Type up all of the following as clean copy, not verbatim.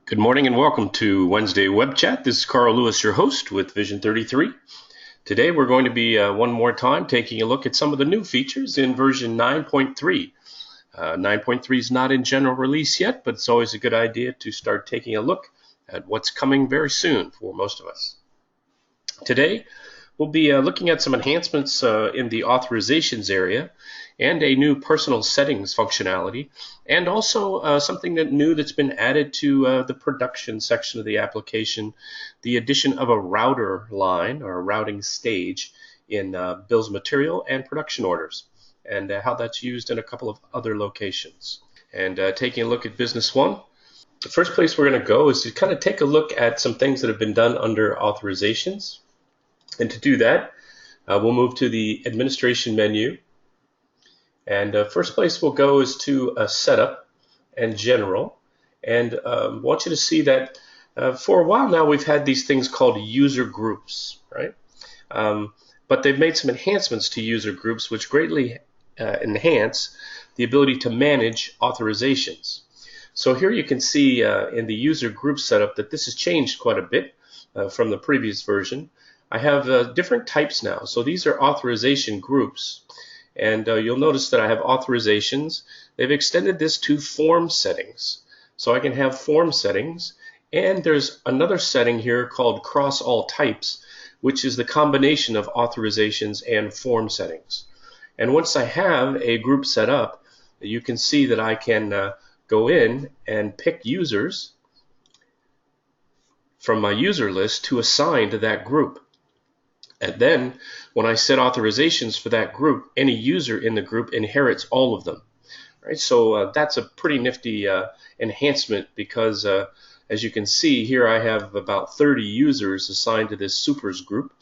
Good morning and welcome to Wednesday Web Chat. This is Carl Lewis, your host with Vision 33. Today we're going to be one more time taking a look at some of the new features in version 9.3. 9.3 is not in general release yet, but it's always a good idea to start taking a look at what's coming very soon for most of us. Today we'll be looking at some enhancements in the authorizations area and a new personal settings functionality, and also something new that's been added to the production section of the application, the addition of a router line or a routing stage in bills of material and production orders, and how that's used in a couple of other locations. And taking a look at Business One, the first place we're going to go is to kind of take a look at some things that have been done under authorizations. And to do that, we'll move to the administration menu. And first place we'll go is to Setup and General. And I want you to see that for a while now we've had these things called user groups, right? But they've made some enhancements to user groups which greatly enhance the ability to manage authorizations. So here you can see in the user group setup that this has changed quite a bit from the previous version. I have different types now. So these are authorization groups. And you'll notice that I have authorizations. They've extended this to form settings. So I can have form settings. And there's another setting here called cross all types, which is the combination of authorizations and form settings. And once I have a group set up, you can see that I can go in and pick users from my user list to assign to that group. And then when I set authorizations for that group, any user in the group inherits all of them. Right? So that's a pretty nifty enhancement because as you can see here, I have about 30 users assigned to this supers group.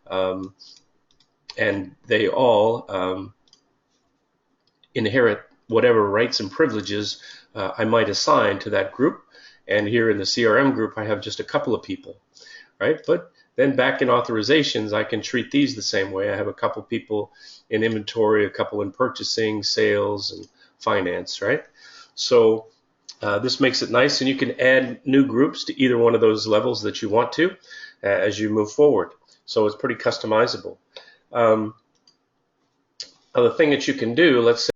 And they all inherit whatever rights and privileges I might assign to that group. And here in the CRM group, I have just a couple of people, right? But then back in authorizations, I can treat these the same way. I have a couple people in inventory, a couple in purchasing, sales, and finance, right? So this makes it nice, and you can add new groups to either one of those levels that you want to as you move forward. So it's pretty customizable. Other thing that you can do, let's say